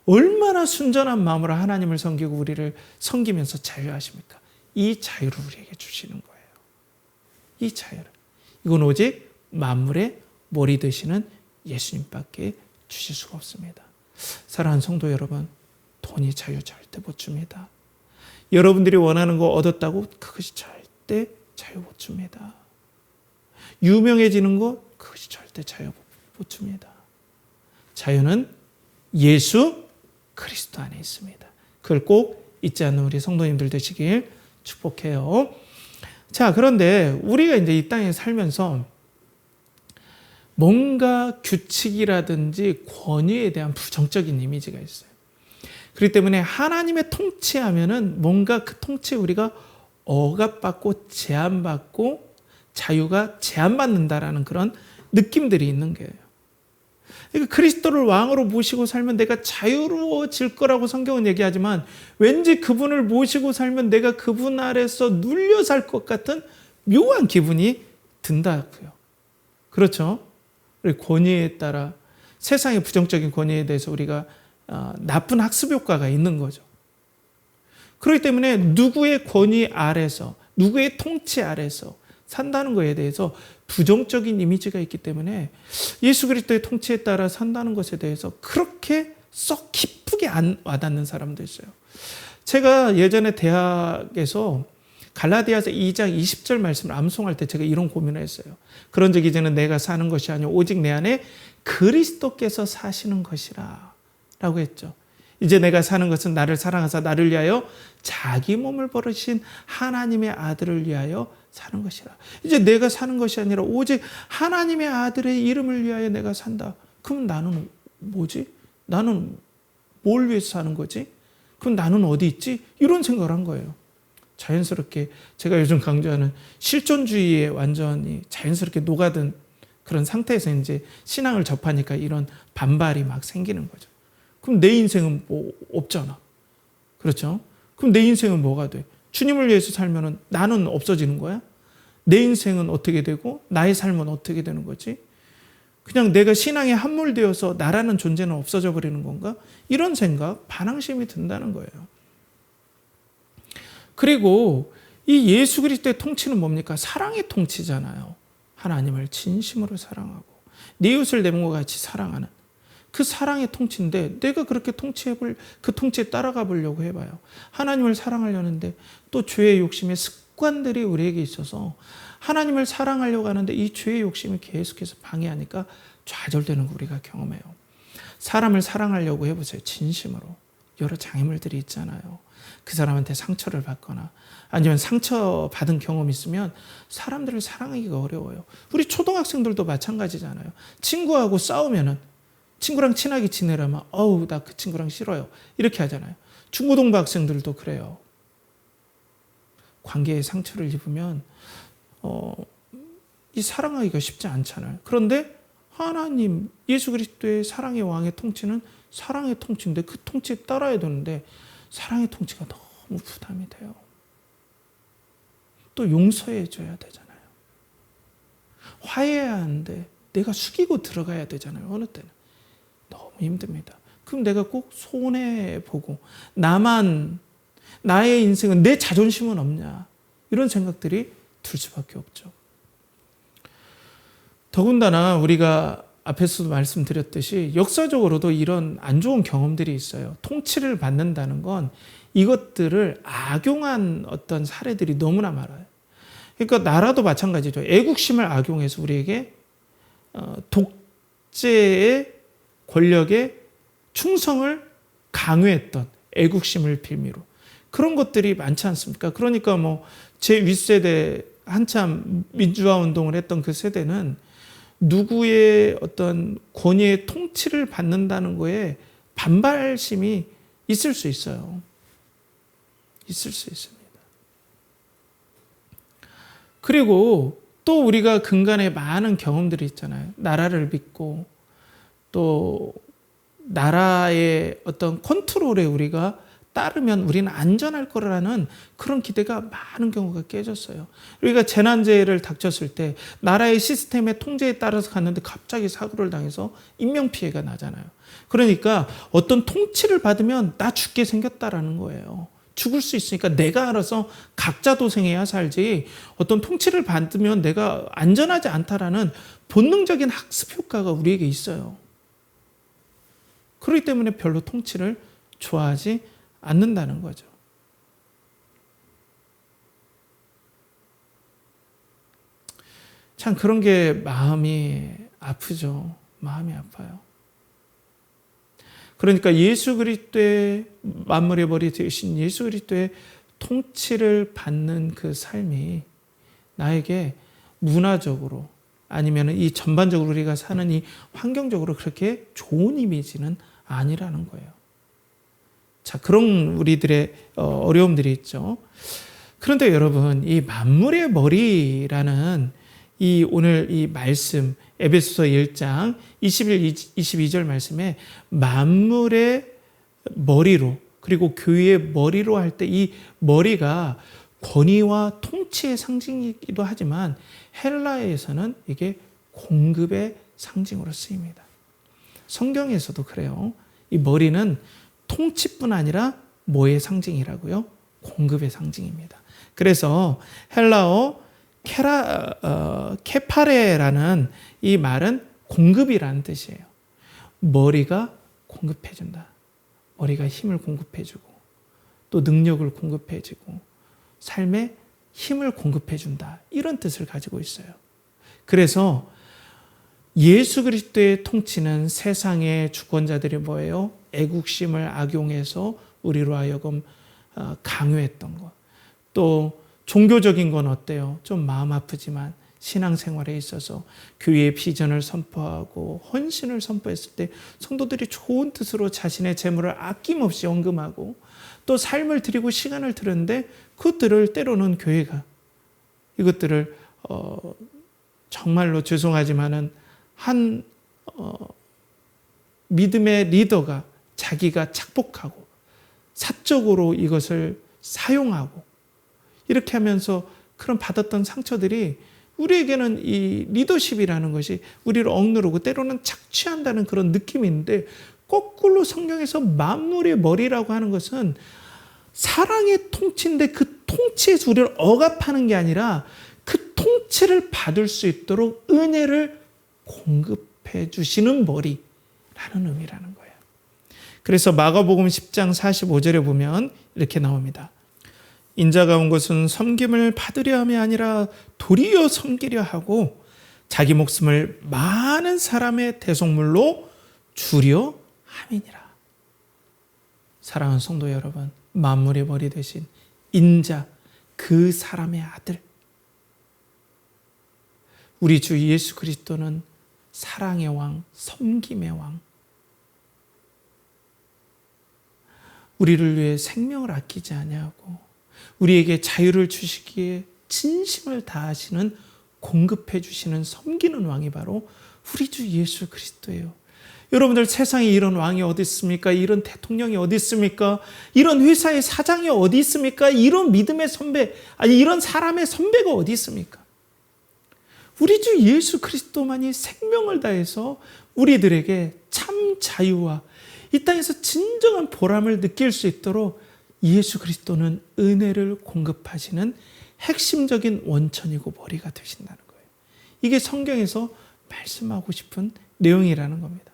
A: 얼마나 순전한 마음으로 하나님을 섬기고 우리를 섬기면서 자유하십니까? 이 자유를 우리에게 주시는 거예요. 이 자유를. 이건 오직 만물의 머리 되시는 예수님밖에 주실 수가 없습니다. 사랑하는 성도 여러분, 돈이 자유 절대 못 줍니다. 여러분들이 원하는 거 얻었다고 그것이 절대 자유 못 줍니다. 유명해지는 거 그것이 절대 자유 못 줍니다. 자유는 예수 그리스도 안에 있습니다. 그걸 꼭 잊지 않는 우리 성도님들 되시길 축복해요. 자, 그런데 우리가 이제 이 땅에 살면서 뭔가 규칙이라든지 권위에 대한 부정적인 이미지가 있어요. 그렇기 때문에 하나님의 통치하면은 뭔가 그 통치에 우리가 억압받고 제한받고 자유가 제한받는다라는 그런 느낌들이 있는 거예요. 그러니까 그리스도를 왕으로 모시고 살면 내가 자유로워질 거라고 성경은 얘기하지만 왠지 그분을 모시고 살면 내가 그분 아래서 눌려 살 것 같은 묘한 기분이 든다고요. 그렇죠? 권위에 따라 세상의 부정적인 권위에 대해서 우리가 나쁜 학습 효과가 있는 거죠. 그렇기 때문에 누구의 권위 아래서 누구의 통치 아래서 산다는 거에 대해서 부정적인 이미지가 있기 때문에 예수 그리스도의 통치에 따라 산다는 것에 대해서 그렇게 썩 기쁘게 안 와닿는 사람도 있어요. 제가 예전에 대학에서 갈라디아서 2장 20절 말씀을 암송할 때 제가 이런 고민을 했어요. 그런즉 이제는 내가 사는 것이 아니요 오직 내 안에 그리스도께서 사시는 것이라 라고 했죠. 이제 내가 사는 것은 나를 사랑하사 나를 위하여 자기 몸을 버리신 하나님의 아들을 위하여 사는 것이라. 이제 내가 사는 것이 아니라 오직 하나님의 아들의 이름을 위하여 내가 산다. 그럼 나는 뭐지? 나는 뭘 위해서 사는 거지? 그럼 나는 어디 있지? 이런 생각을 한 거예요. 자연스럽게 제가 요즘 강조하는 실존주의에 완전히 자연스럽게 녹아든 그런 상태에서 이제 신앙을 접하니까 이런 반발이 막 생기는 거죠. 그럼 내 인생은 뭐 없잖아. 그렇죠? 그럼 내 인생은 뭐가 돼? 주님을 위해서 살면은 나는 없어지는 거야? 내 인생은 어떻게 되고 나의 삶은 어떻게 되는 거지? 그냥 내가 신앙에 함몰되어서 나라는 존재는 없어져 버리는 건가? 이런 생각, 반항심이 든다는 거예요. 그리고 이 예수 그리스도의 통치는 뭡니까? 사랑의 통치잖아요. 하나님을 진심으로 사랑하고 내 이웃을 내 몸과 같이 사랑하는 그 사랑의 통치인데 내가 그렇게 그 통치에 따라가 보려고 해봐요. 하나님을 사랑하려는데 또 죄의 욕심의 습관들이 우리에게 있어서 하나님을 사랑하려고 하는데 이 죄의 욕심이 계속해서 방해하니까 좌절되는 거 우리가 경험해요. 사람을 사랑하려고 해보세요. 진심으로. 여러 장애물들이 있잖아요. 그 사람한테 상처를 받거나 아니면 상처받은 경험이 있으면 사람들을 사랑하기가 어려워요. 우리 초등학생들도 마찬가지잖아요. 친구하고 싸우면은 친구랑 친하게 지내라면 어우 나 그 친구랑 싫어요. 이렇게 하잖아요. 중고등부 학생들도 그래요. 관계에 상처를 입으면 이 사랑하기가 쉽지 않잖아요. 그런데 하나님 예수 그리스도의 사랑의 왕의 통치는 사랑의 통치인데 그 통치에 따라야 되는데 사랑의 통치가 너무 부담이 돼요. 또 용서해 줘야 되잖아요. 화해해야 하는데 내가 숙이고 들어가야 되잖아요. 어느 때는. 너무 힘듭니다. 그럼 내가 꼭 손해보고 나의 인생은 내 자존심은 없냐 이런 생각들이 들 수밖에 없죠. 더군다나 우리가 앞에서도 말씀드렸듯이 역사적으로도 이런 안 좋은 경험들이 있어요. 통치를 받는다는 건 이것들을 악용한 어떤 사례들이 너무나 많아요. 그러니까 나라도 마찬가지죠. 애국심을 악용해서 우리에게 독재의 권력에 충성을 강요했던 애국심을 빌미로 그런 것들이 많지 않습니까? 그러니까 뭐 제 윗세대 한참 민주화 운동을 했던 그 세대는 누구의 어떤 권위의 통치를 받는다는 거에 반발심이 있을 수 있어요. 있을 수 있습니다. 그리고 또 우리가 근간에 많은 경험들이 있잖아요. 나라를 믿고 또 나라의 어떤 컨트롤에 우리가 따르면 우리는 안전할 거라는 그런 기대가 많은 경우가 깨졌어요. 우리가 재난재해를 닥쳤을 때 나라의 시스템의 통제에 따라서 갔는데 갑자기 사고를 당해서 인명피해가 나잖아요. 그러니까 어떤 통치를 받으면 나 죽게 생겼다라는 거예요. 죽을 수 있으니까 내가 알아서 각자 도생해야 살지 어떤 통치를 받으면 내가 안전하지 않다라는 본능적인 학습 효과가 우리에게 있어요. 그렇기 때문에 별로 통치를 좋아하지 않는다는 거죠. 참 그런 게 마음이 아프죠. 마음이 아파요. 그러니까 예수 그리스도의 만물의 머리 되신 예수 그리스도의 통치를 받는 그 삶이 나에게 문화적으로 아니면 이 전반적으로 우리가 사는 이 환경적으로 그렇게 좋은 이미지는 아니라는 거예요. 자, 그런 우리들의 어려움들이 있죠. 그런데 여러분, 이 만물의 머리라는 이 오늘 이 말씀 에베소서 1장 21, 22절 말씀에 만물의 머리로 그리고 교회의 머리로 할 때 이 머리가 권위와 통치의 상징이기도 하지만 헬라어에서는 이게 공급의 상징으로 쓰입니다. 성경에서도 그래요. 이 머리는 통치뿐 아니라 뭐의 상징이라고요? 공급의 상징입니다. 그래서 헬라어 케파레라는 이 말은 공급이라는 뜻이에요. 머리가 공급해준다. 머리가 힘을 공급해주고 또 능력을 공급해주고 삶에 힘을 공급해준다. 이런 뜻을 가지고 있어요. 그래서 예수 그리스도의 통치는 세상의 주권자들이 뭐예요? 애국심을 악용해서 우리로 하여금 강요했던 것. 또 종교적인 건 어때요? 좀 마음 아프지만 신앙생활에 있어서 교회의 비전을 선포하고 헌신을 선포했을 때 성도들이 좋은 뜻으로 자신의 재물을 아낌없이 헌금하고 또 삶을 드리고 시간을 드렸는데 그것들을 때로는 교회가 이것들을 정말로 죄송하지만은 한 믿음의 리더가 자기가 착복하고 사적으로 이것을 사용하고 이렇게 하면서 그런 받았던 상처들이 우리에게는 이 리더십이라는 것이 우리를 억누르고 때로는 착취한다는 그런 느낌이 있는데 거꾸로 성경에서 만물의 머리라고 하는 것은 사랑의 통치인데 그 통치에서 우리를 억압하는 게 아니라 그 통치를 받을 수 있도록 은혜를 공급해 주시는 머리라는 의미라는 거예요. 그래서 마가복음 10장 45절에 보면 이렇게 나옵니다. 인자가 온 것은 섬김을 받으려 함이 아니라 도리어 섬기려 하고 자기 목숨을 많은 사람의 대속물로 주려 함이니라. 사랑하는 성도 여러분, 만물의 머리 되신 인자, 그 사람의 아들, 우리 주 예수 그리스도는 사랑의 왕, 섬김의 왕, 우리를 위해 생명을 아끼지 아니하고 우리에게 자유를 주시기에 진심을 다하시는 공급해 주시는 섬기는 왕이 바로 우리 주 예수 그리스도예요. 여러분들 세상에 이런 왕이 어디 있습니까? 이런 대통령이 어디 있습니까? 이런 회사의 사장이 어디 있습니까? 이런 믿음의 선배, 아니 이런 사람의 선배가 어디 있습니까? 우리 주 예수 그리스도만이 생명을 다해서 우리들에게 참 자유와 이 땅에서 진정한 보람을 느낄 수 있도록 예수 그리스도는 은혜를 공급하시는 핵심적인 원천이고 머리가 되신다는 거예요. 이게 성경에서 말씀하고 싶은 내용이라는 겁니다.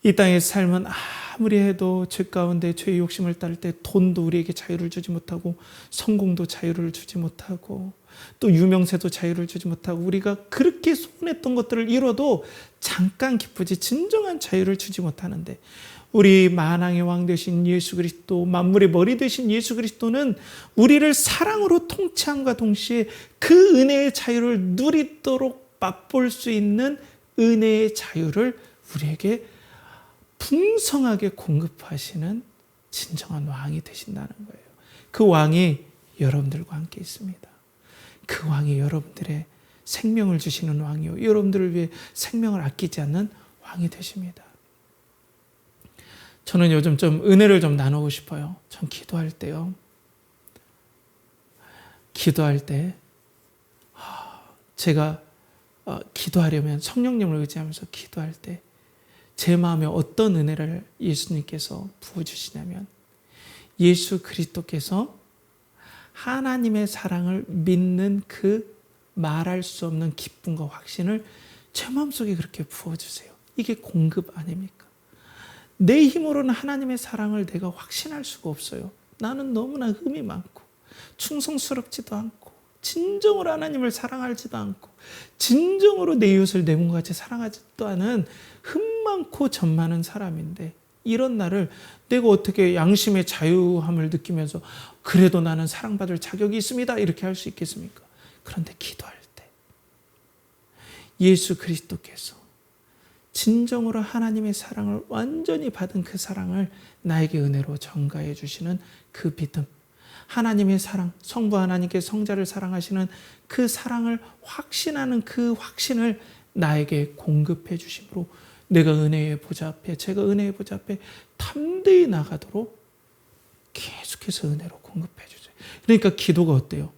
A: 이 땅의 삶은 아무리 해도 죄 가운데 죄의 욕심을 따를 때 돈도 우리에게 자유를 주지 못하고 성공도 자유를 주지 못하고 또 유명세도 자유를 주지 못하고 우리가 그렇게 소원했던 것들을 이뤄도 잠깐 기쁘지 진정한 자유를 주지 못하는데 우리 만왕의 왕 되신 예수 그리스도, 만물의 머리 되신 예수 그리스도는 우리를 사랑으로 통치함과 동시에 그 은혜의 자유를 누리도록 맛볼 수 있는 은혜의 자유를 우리에게 풍성하게 공급하시는 진정한 왕이 되신다는 거예요. 그 왕이 여러분들과 함께 있습니다. 그 왕이 여러분들의 생명을 주시는 왕이요, 여러분들을 위해 생명을 아끼지 않는 왕이 되십니다. 저는 요즘 좀 은혜를 좀 나누고 싶어요. 전 기도할 때요. 기도할 때 제가 기도하려면 성령님을 의지하면서 기도할 때 제 마음에 어떤 은혜를 예수님께서 부어주시냐면 예수 그리스도께서 하나님의 사랑을 믿는 그 말할 수 없는 기쁨과 확신을 제 마음속에 그렇게 부어주세요. 이게 공급 아닙니까? 내 힘으로는 하나님의 사랑을 내가 확신할 수가 없어요. 나는 너무나 흠이 많고 충성스럽지도 않고 진정으로 하나님을 사랑하지도 않고 진정으로 내 이웃을 내 몸과 같이 사랑하지도 않은 흠 많고 점 많은 사람인데 이런 나를 내가 어떻게 양심의 자유함을 느끼면서 그래도 나는 사랑받을 자격이 있습니다 이렇게 할 수 있겠습니까? 그런데 기도할 때 예수 그리스도께서 진정으로 하나님의 사랑을 완전히 받은 그 사랑을 나에게 은혜로 전가해 주시는 그 믿음, 하나님의 사랑, 성부 하나님께 성자를 사랑하시는 그 사랑을 확신하는 그 확신을 나에게 공급해 주심으로 내가 은혜의 보좌 앞에, 제가 은혜의 보좌 앞에 담대히 나가도록 계속해서 은혜로 공급해 주세요. 그러니까 기도가 어때요?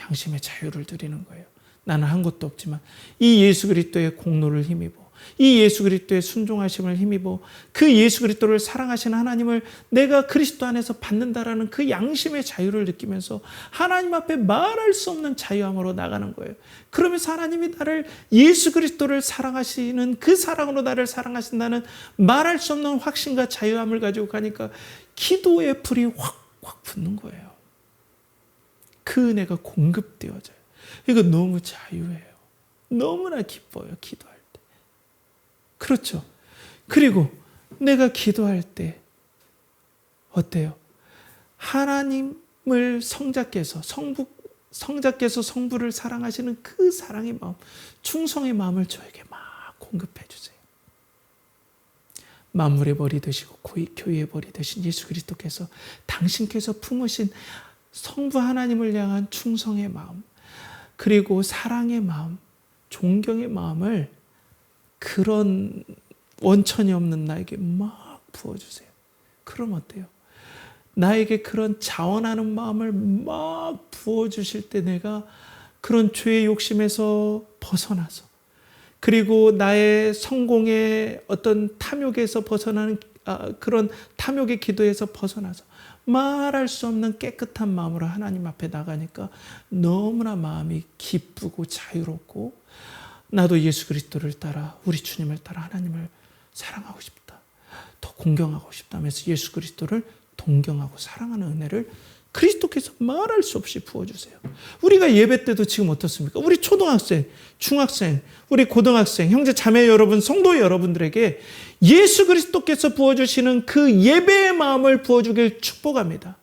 A: 양심의 자유를 누리는 거예요. 나는 한 것도 없지만 이 예수 그리스도의 공로를 힘입어 이 예수 그리스도의 순종하심을 힘입어 그 예수 그리스도를 사랑하시는 하나님을 내가 그리스도 안에서 받는다라는 그 양심의 자유를 느끼면서 하나님 앞에 말할 수 없는 자유함으로 나가는 거예요. 그러면서 하나님이 나를 예수 그리스도를 사랑하시는 그 사랑으로 나를 사랑하신다는 말할 수 없는 확신과 자유함을 가지고 가니까 기도의 불이 확 붙는 거예요. 그 은혜가 공급되어져요. 이거 너무 자유해요. 너무나 기뻐요. 기도할 때. 그렇죠. 그리고 내가 기도할 때 어때요? 하나님을 성자께서 성부를 사랑하시는 그 사랑의 마음, 충성의 마음을 저에게 막 공급해 주세요. 만물의 머리 되시고 교회의 머리 되신 예수 그리스도께서 당신께서 품으신 성부 하나님을 향한 충성의 마음, 그리고 사랑의 마음, 존경의 마음을 그런 원천이 없는 나에게 막 부어주세요. 그럼 어때요? 나에게 그런 자원하는 마음을 막 부어주실 때 내가 그런 죄의 욕심에서 벗어나서, 그리고 나의 성공의 어떤 탐욕에서 벗어나는 그런 탐욕의 기도에서 벗어나서 말할 수 없는 깨끗한 마음으로 하나님 앞에 나가니까 너무나 마음이 기쁘고 자유롭고, 나도 예수 그리스도를 따라 우리 주님을 따라 하나님을 사랑하고 싶다, 더 공경하고 싶다 하면서 예수 그리스도를 동경하고 사랑하는 은혜를 그리스도께서 말할 수 없이 부어주세요. 우리가 예배 때도 지금 어떻습니까? 우리 초등학생, 중학생, 우리 고등학생, 형제 자매 여러분, 성도 여러분들에게 예수 그리스도께서 부어주시는 그 예배의 마음을 부어주길 축복합니다.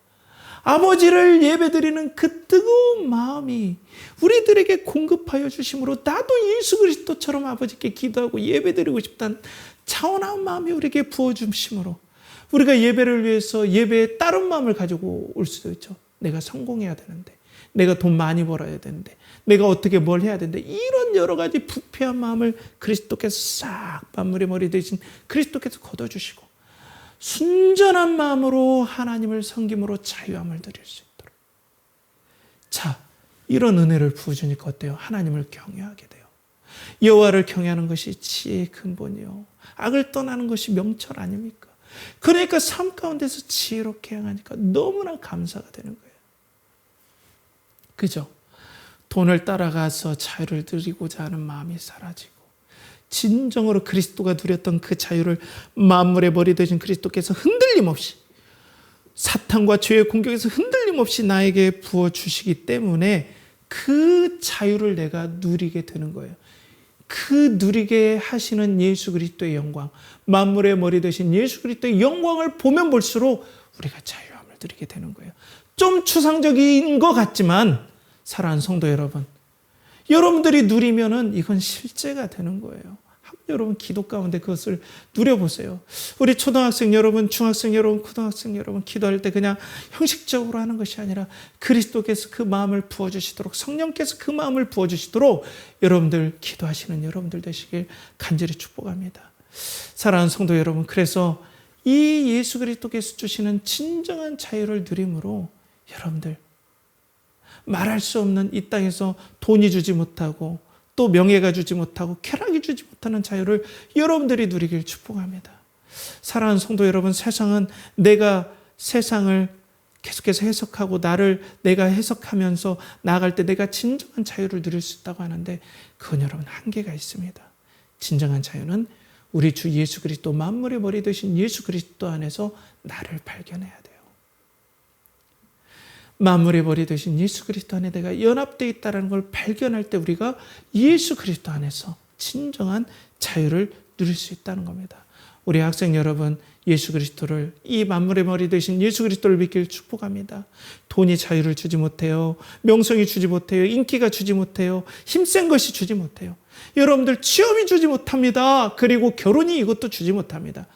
A: 아버지를 예배드리는 그 뜨거운 마음이 우리들에게 공급하여 주심으로 나도 예수 그리스도처럼 아버지께 기도하고 예배드리고 싶다는 차원한 마음이 우리에게 부어주심으로 우리가 예배를 위해서 예배에 다른 마음을 가지고 올 수도 있죠. 내가 성공해야 되는데, 내가 돈 많이 벌어야 되는데, 내가 어떻게 뭘 해야 되는데, 이런 여러 가지 부패한 마음을 그리스도께서 싹 만물의 머리 되신 그리스도께서 걷어주시고 순전한 마음으로 하나님을 섬김으로 자유함을 드릴 수 있도록. 자, 이런 은혜를 부어주니까 어때요? 하나님을 경외하게 돼요. 여호와를 경외하는 것이 지혜의 근본이요, 악을 떠나는 것이 명철 아닙니까? 그러니까 삶 가운데서 지혜롭게 행하니까 너무나 감사가 되는 거예요. 그죠? 돈을 따라가서 자유를 누리고자 하는 마음이 사라지고, 진정으로 그리스도가 누렸던 그 자유를 만물의 머리 되신 그리스도께서 흔들림 없이, 사탄과 죄의 공격에서 흔들림 없이 나에게 부어주시기 때문에 그 자유를 내가 누리게 되는 거예요. 그 누리게 하시는 예수 그리스도의 영광, 만물의 머리 되신 예수 그리스도의 영광을 보면 볼수록 우리가 자유함을 누리게 되는 거예요. 좀 추상적인 것 같지만 사랑하는 성도 여러분, 여러분들이 누리면은 이건 실제가 되는 거예요. 여러분 기도 가운데 그것을 누려보세요. 우리 초등학생 여러분, 중학생 여러분, 고등학생 여러분, 기도할 때 그냥 형식적으로 하는 것이 아니라 그리스도께서 그 마음을 부어주시도록, 성령께서 그 마음을 부어주시도록 여러분들 기도하시는 여러분들 되시길 간절히 축복합니다. 사랑하는 성도 여러분, 그래서 이 예수 그리스도께서 주시는 진정한 자유를 누림으로 여러분들 말할 수 없는 이 땅에서 돈이 주지 못하고 또 명예가 주지 못하고 쾌락이 주지 못하는 자유를 여러분들이 누리길 축복합니다. 사랑하는 성도 여러분, 세상은 내가 세상을 계속해서 해석하고 나를 내가 해석하면서 나아갈 때 내가 진정한 자유를 누릴 수 있다고 하는데 그건 여러분 한계가 있습니다. 진정한 자유는 우리 주 예수 그리스도, 만물의 머리 되신 예수 그리스도 안에서 나를 발견해야 돼요. 만물의 머리 되신 예수 그리스도 안에 내가 연합되어 있다는 걸 발견할 때 우리가 예수 그리스도 안에서 진정한 자유를 누릴 수 있다는 겁니다. 우리 학생 여러분, 예수 그리스도를, 이 만물의 머리 되신 예수 그리스도를 믿길 축복합니다. 돈이 자유를 주지 못해요. 명성이 주지 못해요. 인기가 주지 못해요. 힘센 것이 주지 못해요. 여러분들 취업이 주지 못합니다. 그리고 결혼이 이것도 주지 못합니다.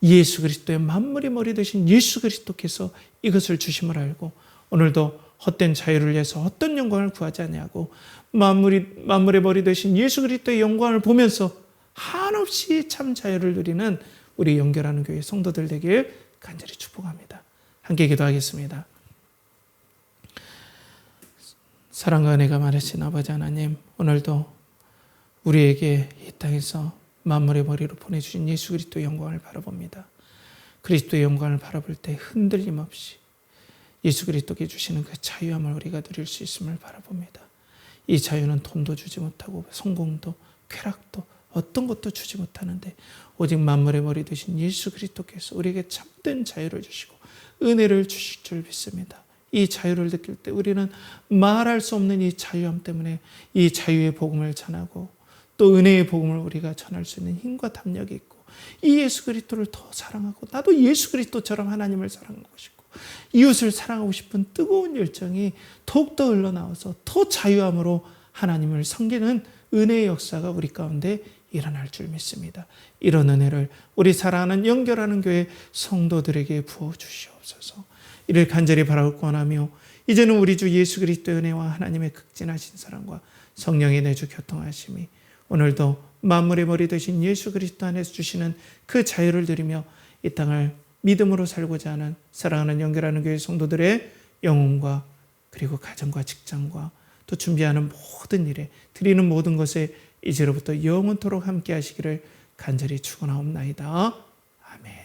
A: 예수 그리스도의 만물의 머리 되신 예수 그리스도께서 이것을 주심을 알고 오늘도 헛된 자유를 위해서 어떤 영광을 구하지 않냐고 만물의 머리 되신 예수 그리스도의 영광을 보면서 한없이 참 자유를 누리는 우리 연결하는 교회 성도들 되길 간절히 축복합니다. 함께 기도하겠습니다. 사랑과 은혜가 많으신 아버지 하나님, 오늘도 우리에게 이 땅에서 만물의 머리로 보내주신 예수 그리스도의 영광을 바라봅니다. 그리스도의 영광을 바라볼 때 흔들림 없이 예수 그리스도께 주시는 그 자유함을 우리가 누릴 수 있음을 바라봅니다. 이 자유는 돈도 주지 못하고 성공도 쾌락도 어떤 것도 주지 못하는데 오직 만물의 머리 되신 예수 그리스도께서 우리에게 참된 자유를 주시고 은혜를 주실 줄 믿습니다. 이 자유를 느낄 때 우리는 말할 수 없는 이 자유함 때문에 이 자유의 복음을 전하고 또 은혜의 복음을 우리가 전할 수 있는 힘과 담력이 있고 이 예수 그리스도를 더 사랑하고 나도 예수 그리스도처럼 하나님을 사랑하고 싶고 이웃을 사랑하고 싶은 뜨거운 열정이 더욱더 흘러나와서 더 자유함으로 하나님을 섬기는 은혜의 역사가 우리 가운데 일어날 줄 믿습니다. 이런 은혜를 우리 사랑하는 연결하는 교회 성도들에게 부어주시옵소서. 이를 간절히 바라고 원하며 이제는 우리 주 예수 그리스도의 은혜와 하나님의 극진하신 사랑과 성령의 내주 교통하심이 오늘도 만물의 머리 되신 예수 그리스도 안에서 주시는 그 자유를 누리며 이 땅을 믿음으로 살고자 하는 사랑하는 연결하는 교회 성도들의 영혼과 그리고 가정과 직장과 또 준비하는 모든 일에 드리는 모든 것에 이제로부터 영원토록 함께 하시기를 간절히 축원하옵나이다. 아멘.